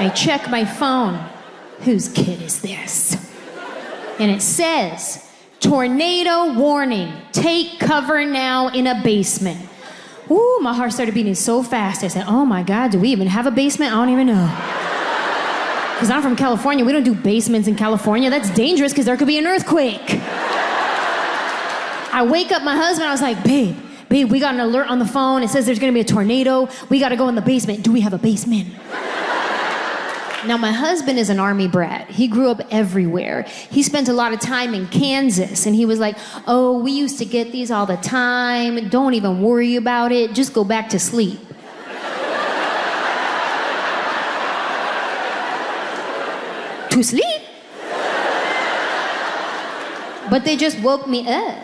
I check my phone. Whose kid is this? And it says, tornado warning. Take cover now in a basement. Ooh, my heart started beating so fast. I said, oh my God, do we even have a basement? I don't even know. Because I'm from California. We don't do basements in California. That's dangerous because there could be an earthquake. I wake up my husband. I was like, babe, we got an alert on the phone. It says there's going to be a tornado. We got to go in the basement. Do we have a basement? Now, my husband is an Army brat. He grew up everywhere. He spent a lot of time in Kansas, and he was like, oh, we used to get these all the time. Don't even worry about it. Just go back to sleep. To sleep? But they just woke me up.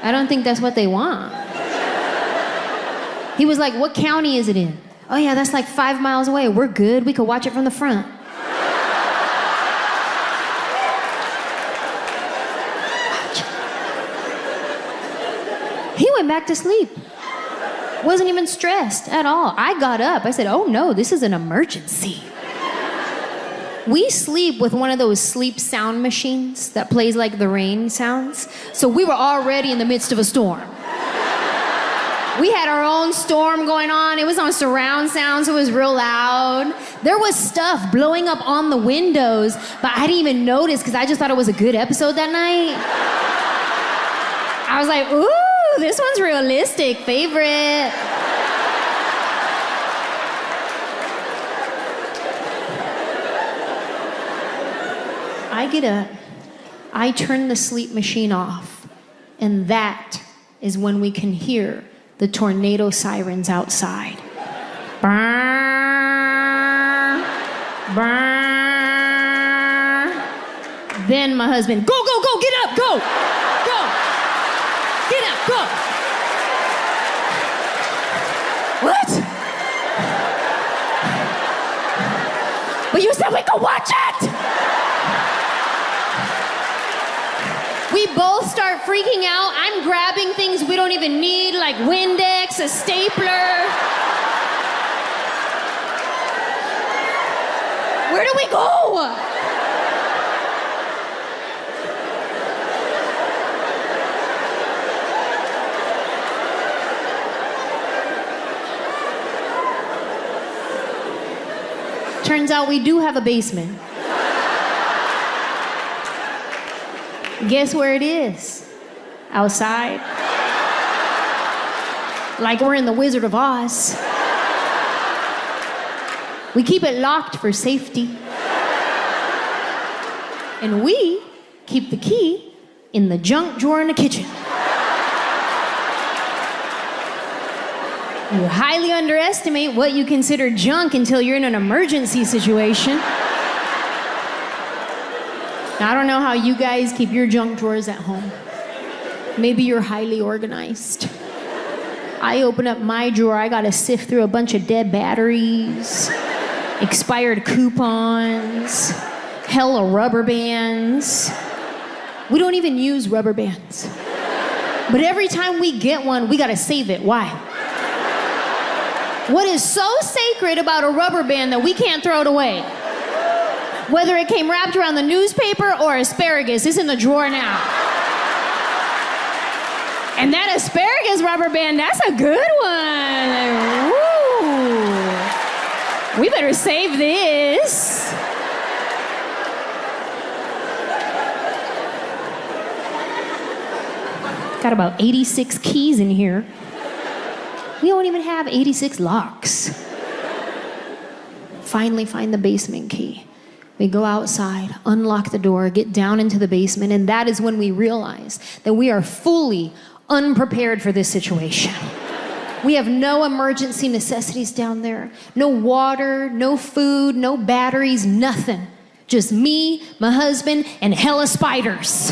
I don't think that's what they want. He was like, what county is it in? Oh yeah, that's like 5 miles away. We're good. We could watch it from the front. He went back to sleep. Wasn't even stressed at all. I got up. I said, oh no, this is an emergency. We sleep with one of those sleep sound machines that plays like the rain sounds. So we were already in the midst of a storm. We had our own storm going on. It was on surround sound, so it was real loud. There was stuff blowing up on the windows, but I didn't even notice because I just thought it was a good episode that night. I was like, ooh, this one's realistic, favorite. I get up, I turn the sleep machine off, and that is when we can hear the tornado sirens outside. Brrr, brrr. Then my husband, go, get up, go, get up, go. What? But you said we could watch it. We both start freaking out. I'm grabbing things we don't even need, like Windex, a stapler. Where do we go? Turns out we do have a basement. Guess where it is? Outside. Like we're in the Wizard of Oz. We keep it locked for safety. And we keep the key in the junk drawer in the kitchen. You highly underestimate what you consider junk until you're in an emergency situation. Now, I don't know how you guys keep your junk drawers at home. Maybe you're highly organized. I open up my drawer, I gotta sift through a bunch of dead batteries, expired coupons, hella rubber bands. We don't even use rubber bands. But every time we get one, we gotta save it. Why? What is so sacred about a rubber band that we can't throw it away? Whether it came wrapped around the newspaper or asparagus, it's in the drawer now. And that asparagus rubber band, that's a good one. Like, we better save this. Got about 86 keys in here. We don't even have 86 locks. Finally find the basement key. We go outside, unlock the door, get down into the basement, and that is when we realize that we are fully unprepared for this situation. We have no emergency necessities down there. No water, no food, no batteries, nothing. Just me, my husband, and hella spiders.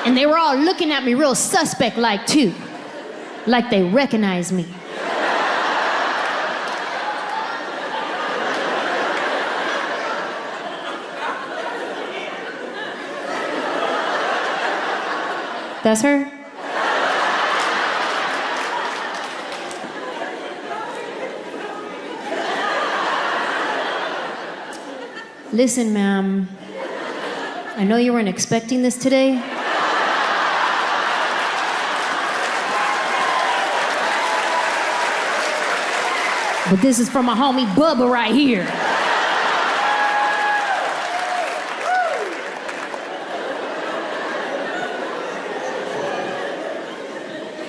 And they were all looking at me real suspect-like too. Like they recognize me. That's her? Listen, ma'am, I know you weren't expecting this today. But this is from my homie Bubba right here.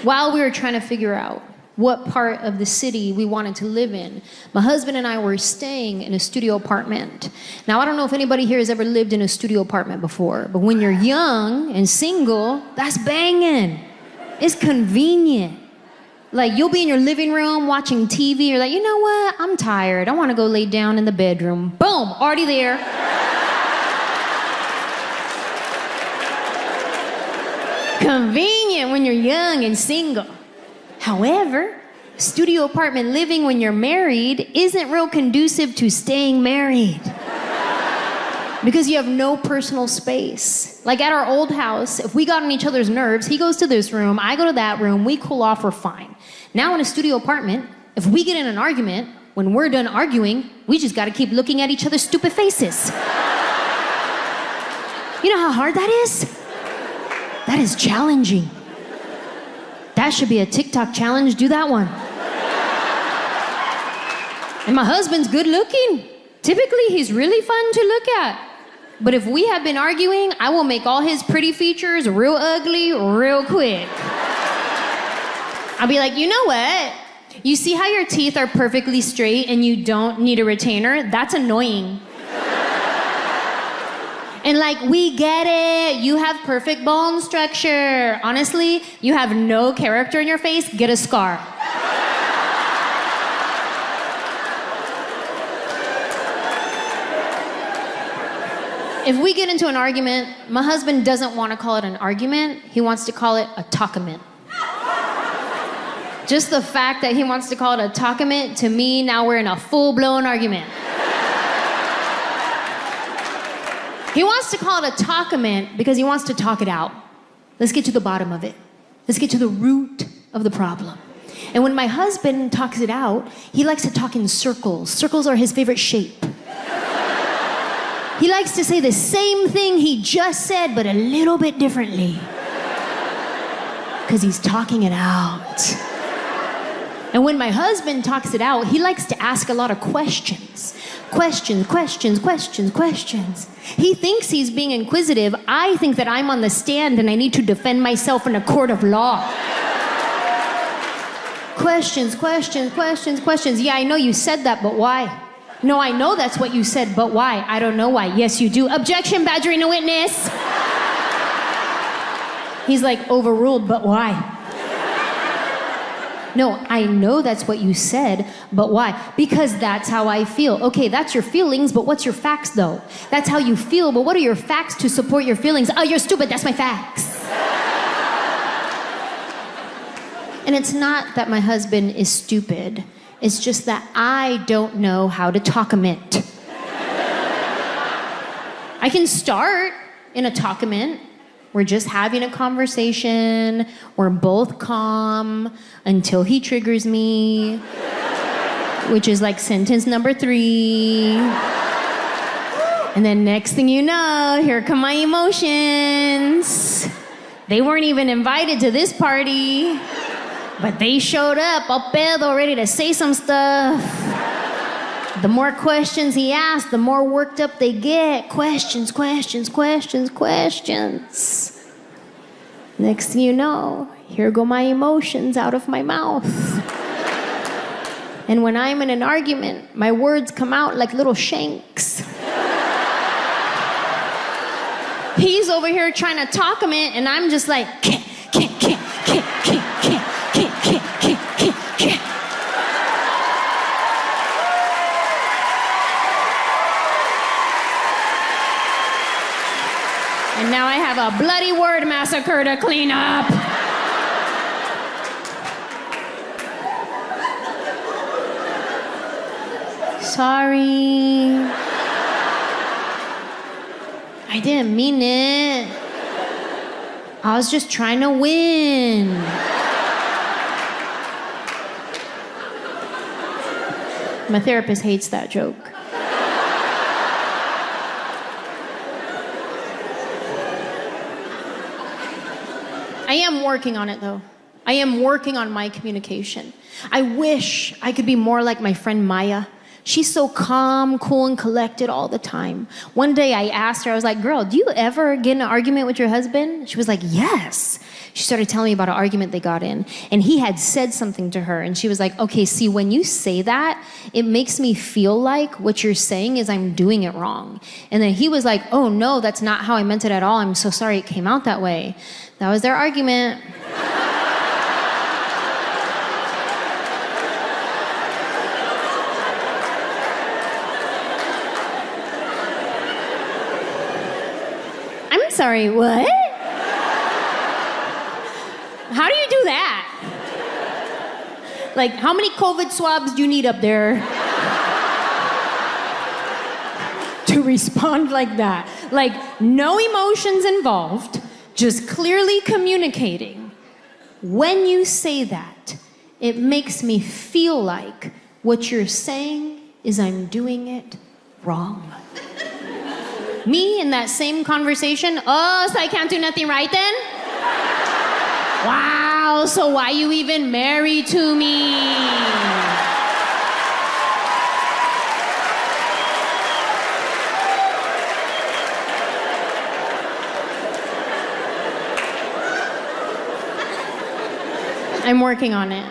While we were trying to figure out what part of the city we wanted to live in, my husband and I were staying in a studio apartment. Now, I don't know if anybody here has ever lived in a studio apartment before, but when you're young and single, that's banging. It's convenient. Like, you'll be in your living room watching TV, you're like, you know what? I'm tired. I want to go lay down in the bedroom. Boom, already there. Convenient when you're young and single. However, studio apartment living when you're married isn't real conducive to staying married. Because you have no personal space. Like at our old house, if we got on each other's nerves, he goes to this room, I go to that room, we cool off, we're fine. Now in a studio apartment, if we get in an argument, when we're done arguing, we just gotta keep looking at each other's stupid faces. You know how hard that is? That is challenging. That should be a TikTok challenge, do that one. And my husband's good looking. Typically, he's really fun to look at. But if we have been arguing, I will make all his pretty features real ugly real quick. I'll be like, you know what? You see how your teeth are perfectly straight and you don't need a retainer? That's annoying. And like, we get it. You have perfect bone structure. Honestly, you have no character in your face. Get a scar. If we get into an argument, my husband doesn't want to call it an argument. He wants to call it a talkament. Just the fact that he wants to call it a talkament, to me, now we're in a full-blown argument. He wants to call it a talkament because he wants to talk it out. Let's get to the bottom of it. Let's get to the root of the problem. And when my husband talks it out, he likes to talk in circles. Circles are his favorite shape. He likes to say the same thing he just said, but a little bit differently. Because he's talking it out. And when my husband talks it out, he likes to ask a lot of questions. Questions. He thinks he's being inquisitive. I think that I'm on the stand and I need to defend myself in a court of law. Questions. Yeah, I know you said that, but why? No, I know that's what you said, but why? I don't know why. Yes, you do. Objection, badgering a witness. He's like, overruled, but why? No, I know that's what you said, but why? Because that's how I feel. Okay, that's your feelings, but what's your facts, though? That's how you feel, but what are your facts to support your feelings? Oh, you're stupid, that's my facts. And it's not that my husband is stupid. It's just that I don't know how to talkament. I can start in a talkament. We're just having a conversation. We're both calm until he triggers me, which is like sentence number 3. And then next thing you know, here come my emotions. They weren't even invited to this party, but they showed up, all pedo, ready to say some stuff. The more questions he asks, the more worked up they get. Questions. Next thing you know, here go my emotions out of my mouth. And when I'm in an argument, my words come out like little shanks. He's over here trying to talk him in, and I'm just like, And now I have a bloody word massacre to clean up. Sorry. I didn't mean it. I was just trying to win. My therapist hates that joke. working on it, though. I am working on my communication. I wish I could be more like my friend Maya. She's so calm, cool, and collected all the time. One day I asked her, I was like, girl, do you ever get in an argument with your husband? She was like, yes. She started telling me about an argument they got in, and he had said something to her, and she was like, okay, see, when you say that, it makes me feel like what you're saying is I'm doing it wrong. And then he was like, oh, no, that's not how I meant it at all. I'm so sorry it came out that way. That was their argument. I'm sorry, what? How do you do that? Like, how many COVID swabs do you need up there to respond like that? Like, no emotions involved, just clearly communicating. When you say that, it makes me feel like what you're saying is I'm doing it wrong. Me in that same conversation, oh, so I can't do nothing right then? Wow, so why you even married to me? I'm working on it.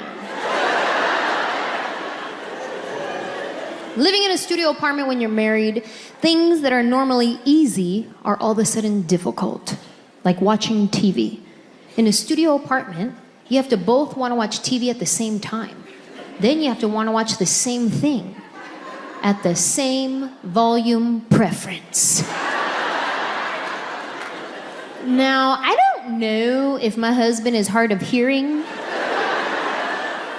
Living in a studio apartment when you're married, things that are normally easy are all of a sudden difficult, like watching TV. In a studio apartment, you have to both want to watch TV at the same time. Then you have to want to watch the same thing at the same volume preference. Now, I don't know if my husband is hard of hearing,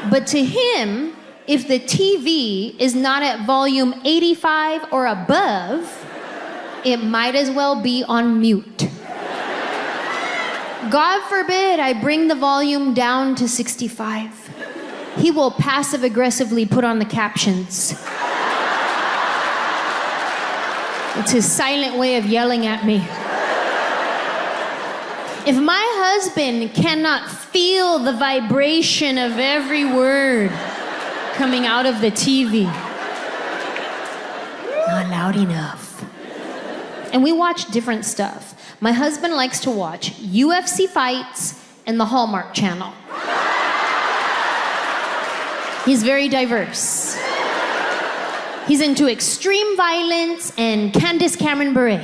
but to him, if the TV is not at volume 85 or above, it might as well be on mute. God forbid I bring the volume down to 65. He will passive-aggressively put on the captions. It's his silent way of yelling at me. If my husband cannot feel the vibration of every word coming out of the TV, not loud enough. And we watch different stuff. My husband likes to watch UFC fights and the Hallmark Channel. He's very diverse. He's into extreme violence and Candace Cameron Bure.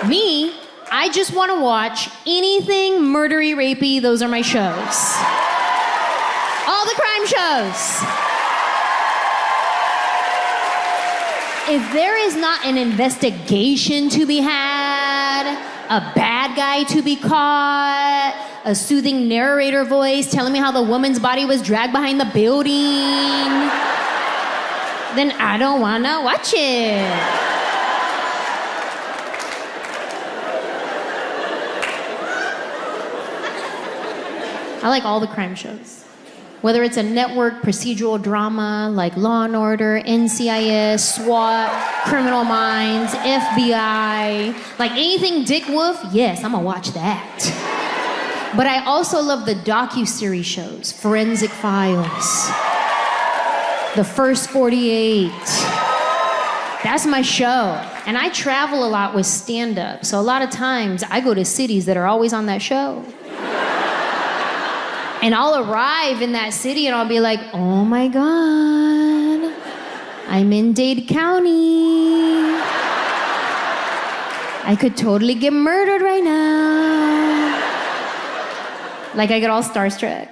Me, I just want to watch anything murdery, rapey. Those are my shows. All the crime shows. If there is not an investigation to be had, a bad guy to be caught, a soothing narrator voice telling me how the woman's body was dragged behind the building, then I don't want to watch it. I like all the crime shows. Whether it's a network procedural drama like Law & Order, NCIS, SWAT, Criminal Minds, FBI, like anything Dick Wolf, yes, I'm gonna watch that. But I also love the docuseries shows, Forensic Files, The First 48. That's my show. And I travel a lot with stand-up, so a lot of times I go to cities that are always on that show. And I'll arrive in that city and I'll be like, oh my God, I'm in Dade County. I could totally get murdered right now. Like I get all starstruck.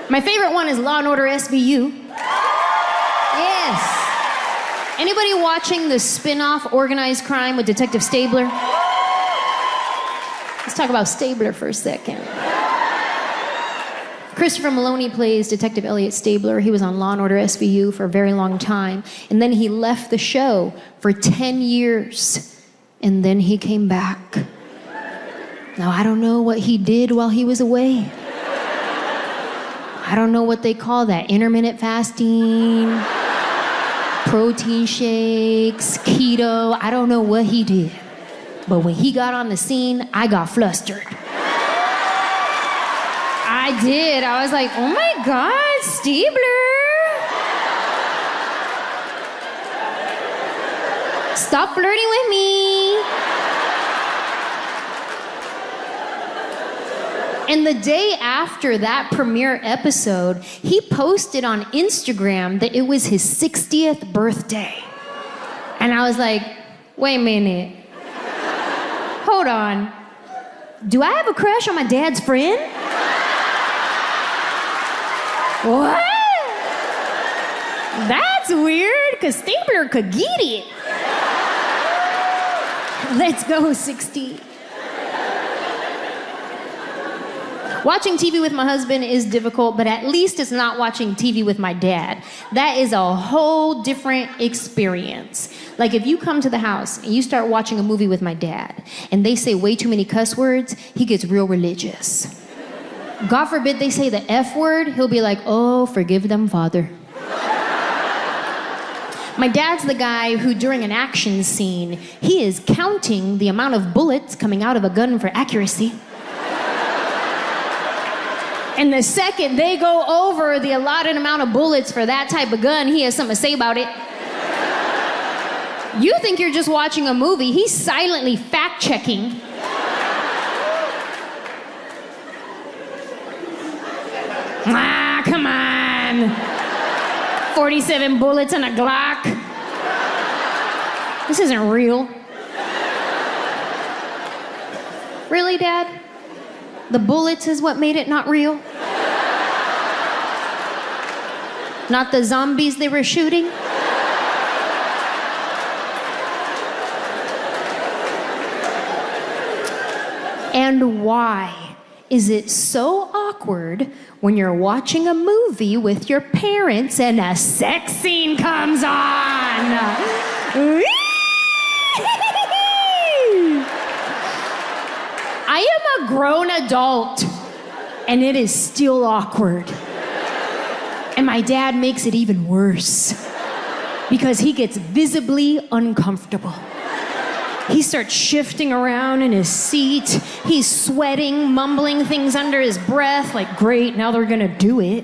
My favorite one is Law & Order SVU. Yes. Anybody watching the spin-off Organized Crime with Detective Stabler? Let's talk about Stabler for a second. Christopher Maloney plays Detective Elliot Stabler. He was on Law & Order SVU for a very long time. And then he left the show for 10 years. And then he came back. Now, I don't know what he did while he was away. I don't know what they call that, intermittent fasting. protein shakes, keto. I don't know what he did. But when he got on the scene, I got flustered. I did. I was like, oh my God, Stabler. Stop flirting with me. And the day after that premiere episode, he posted on Instagram that it was his 60th birthday. And I was like, wait a minute. Hold on. Do I have a crush on my dad's friend? What? That's weird, because Stabler could get it. Let's go, 60. Watching TV with my husband is difficult, but at least it's not watching TV with my dad. That is a whole different experience. Like if you come to the house and you start watching a movie with my dad and they say way too many cuss words, he gets real religious. God forbid they say the F word, he'll be like, oh, forgive them, Father. My dad's the guy who, during an action scene, he is counting the amount of bullets coming out of a gun for accuracy. And the second they go over the allotted amount of bullets for that type of gun, he has something to say about it. You think you're just watching a movie, he's silently fact-checking. Ah, come on. 47 bullets and a Glock. This isn't real. Really, Dad? The bullets is what made it not real? Not the zombies they were shooting? And why is it so awkward when you're watching a movie with your parents and a sex scene comes on? I am a grown adult, and it is still awkward. And my dad makes it even worse because he gets visibly uncomfortable. He starts shifting around in his seat. He's sweating, mumbling things under his breath, like, great, now they're gonna do it.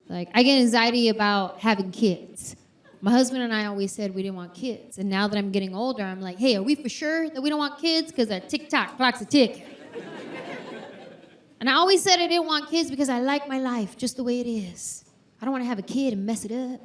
Like, I get anxiety about having kids. My husband and I always said we didn't want kids. And now that I'm getting older, I'm like, hey, are we for sure that we don't want kids? Because that tick-tock clock's a tick. And I always said I didn't want kids because I like my life just the way it is. I don't want to have a kid and mess it up.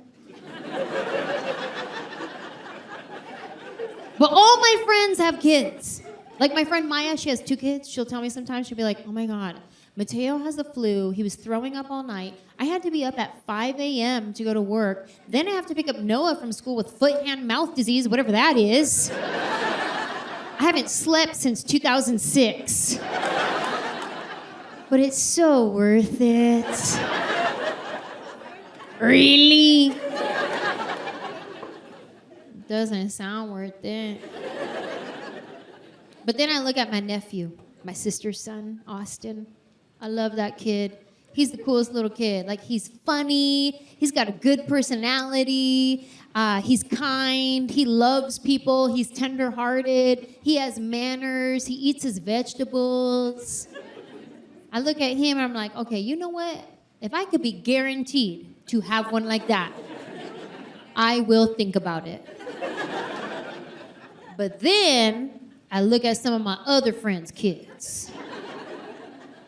But all my friends have kids. Like my friend Maya, she has 2 kids. She'll tell me sometimes, she'll be like, oh my God, Mateo has the flu. He was throwing up all night. I had to be up at 5 a.m. to go to work. Then I have to pick up Noah from school with foot, hand, mouth disease, whatever that is. I haven't slept since 2006. But it's so worth it. Really? Doesn't sound worth it. But then I look at my nephew, my sister's son, Austin. I love that kid. He's the coolest little kid. Like, he's funny. He's got a good personality. He's kind. He loves people. He's tender-hearted. He has manners. He eats his vegetables. I look at him and I'm like, okay, you know what? If I could be guaranteed to have one like that, I will think about it. But then I look at some of my other friends' kids.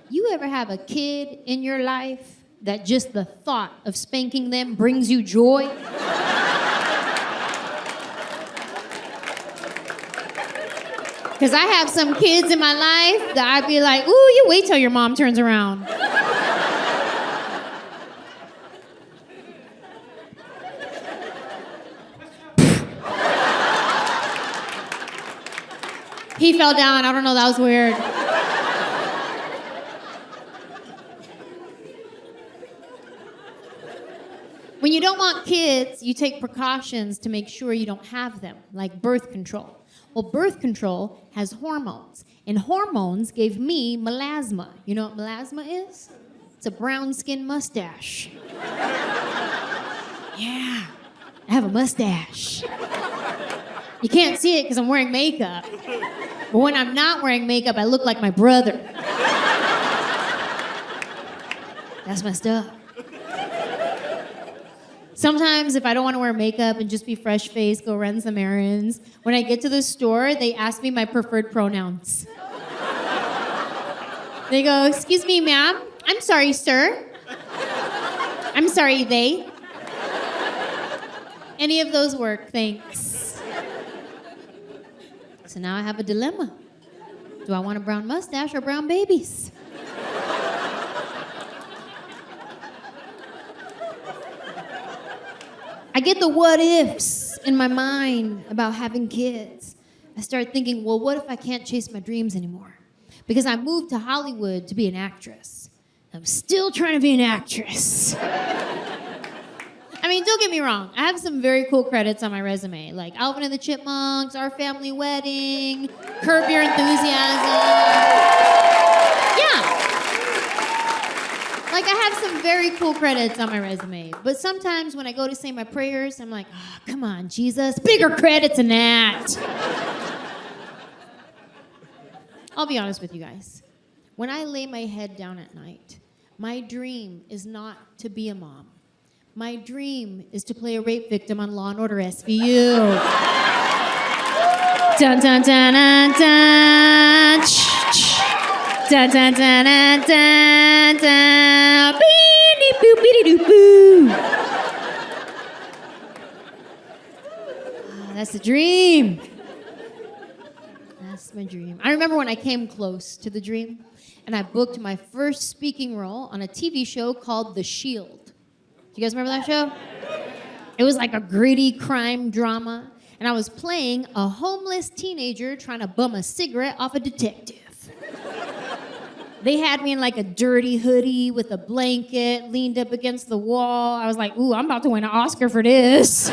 You ever have a kid in your life that just the thought of spanking them brings you joy? Because I have some kids in my life that I'd be like, ooh, you wait till your mom turns around. He fell down. I don't know. That was weird. When you don't want kids, you take precautions to make sure you don't have them, like birth control. Well, birth control has hormones, and hormones gave me melasma. You know what melasma is? It's a brown skin mustache. Yeah, I have a mustache. You can't see it because I'm wearing makeup. But when I'm not wearing makeup, I look like my brother. That's messed up. Sometimes if I don't want to wear makeup and just be fresh-faced, go run some errands, when I get to the store, they ask me my preferred pronouns. They go, "Excuse me, ma'am. I'm sorry, sir. I'm sorry, they." Any of those work, thanks. So now I have a dilemma. Do I want a brown mustache or brown babies? I get the what ifs in my mind about having kids. I start thinking, well, what if I can't chase my dreams anymore? Because I moved to Hollywood to be an actress. I'm still trying to be an actress. I mean, don't get me wrong. I have some very cool credits on my resume, like Alvin and the Chipmunks, Our Family Wedding, Curb Your Enthusiasm. Yeah. Like, I have some very cool credits on my resume. But sometimes when I go to say my prayers, I'm like, oh, come on, Jesus, bigger credits than that. I'll be honest with you guys. When I lay my head down at night, my dream is not to be a mom. My dream is to play a rape victim on Law & Order SVU. Dun dun dun dun dun. Dun dun dun dun dun dun. Beep boop beep doo boo. That's the dream. That's my dream. I remember when I came close to the dream, and I booked my first speaking role on a TV show called The Shield. Do you guys remember that show? It was like a gritty crime drama, and I was playing a homeless teenager trying to bum a cigarette off a detective. They had me in like a dirty hoodie with a blanket, leaned up against the wall. I was like, ooh, I'm about to win an Oscar for this.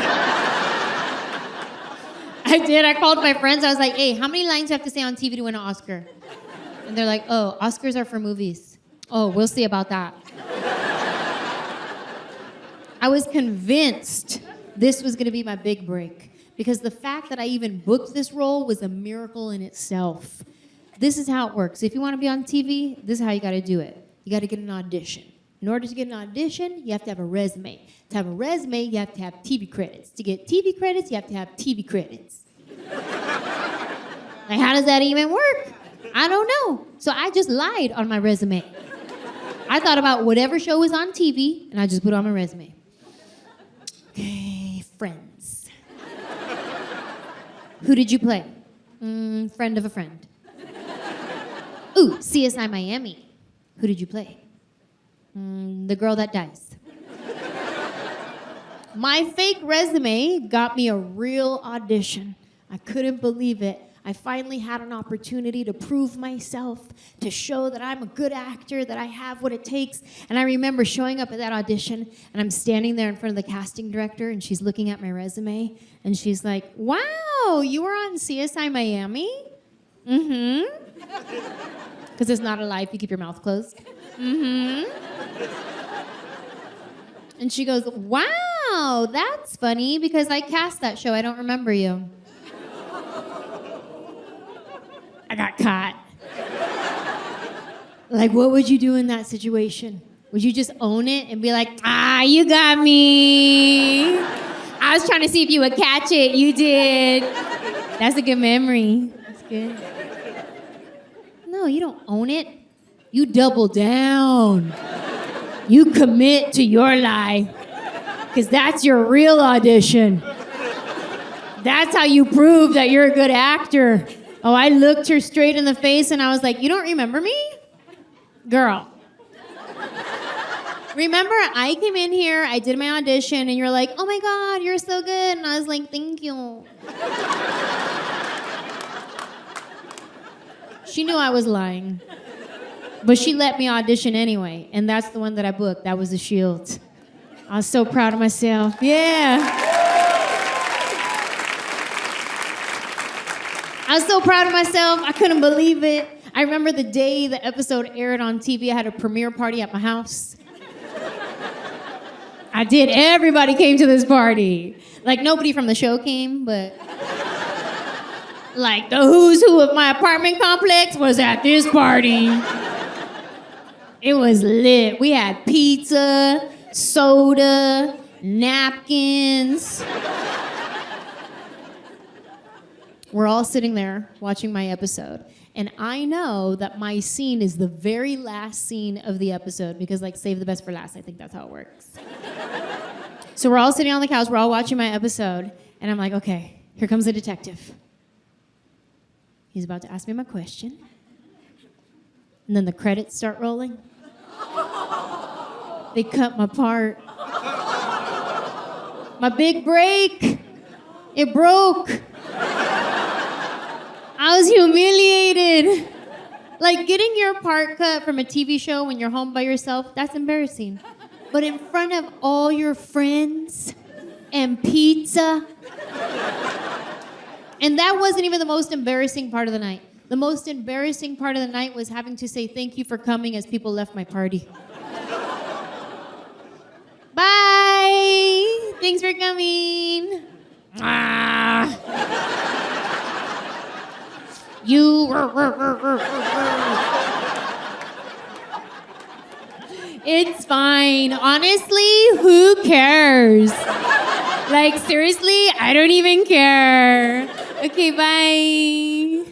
I did. I called my friends. I was like, hey, how many lines do I have to say on TV to win an Oscar? And they're like, oh, Oscars are for movies. Oh, we'll see about that. I was convinced this was going to be my big break because the fact that I even booked this role was a miracle in itself. This is how it works. If you want to be on TV, this is how you got to do it. You got to get an audition. In order to get an audition, you have to have a resume. To have a resume, you have to have TV credits. To get TV credits, you have to have TV credits. Like, how does that even work? I don't know. So I just lied on my resume. I thought about whatever show was on TV, and I just put it on my resume. Okay, Friends. Who did you play? Friend of a friend. Ooh, CSI Miami. Who did you play? The girl that dies. My fake resume got me a real audition. I couldn't believe it. I finally had an opportunity to prove myself, to show that I'm a good actor, that I have what it takes. And I remember showing up at that audition, and I'm standing there in front of the casting director, and she's looking at my resume, and she's like, wow, you were on CSI Miami? Mm-hmm. Because it's not a lie if you keep your mouth closed. Mm-hmm. And she goes, wow, that's funny, because I cast that show. I don't remember you. I got caught. Like, what would you do in that situation? Would you just own it and be like, you got me. I was trying to see if you would catch it. You did. That's a good memory. That's good. No, you don't own it. You double down. You commit to your lie. Because that's your real audition. That's how you prove that you're a good actor. Oh, I looked her straight in the face and I was like, you don't remember me? Girl. Remember, I came in here, I did my audition, and you're like, oh my God, you're so good. And I was like, thank you. She knew I was lying. But she let me audition anyway. And that's the one that I booked. That was The Shield. I was so proud of myself. Yeah. I was so proud of myself. I couldn't believe it. I remember the day the episode aired on TV, I had a premiere party at my house. I did. Everybody came to this party. Like, nobody from the show came, but like the who's who of my apartment complex was at this party. It was lit. We had pizza, soda, napkins. We're all sitting there watching my episode. And I know that my scene is the very last scene of the episode because, like, save the best for last. I think that's how it works. So we're all sitting on the couch. We're all watching my episode. And I'm like, okay, here comes the detective. He's about to ask me my question. And then the credits start rolling. They cut my part. My big break. It broke. I was humiliated. Like, getting your part cut from a TV show when you're home by yourself, that's embarrassing. But in front of all your friends and pizza. And that wasn't even the most embarrassing part of the night. The most embarrassing part of the night was having to say thank you for coming as people left my party. Bye! Thanks for coming. You. It's fine. Honestly, who cares? Like, seriously, I don't even care. Okay, bye.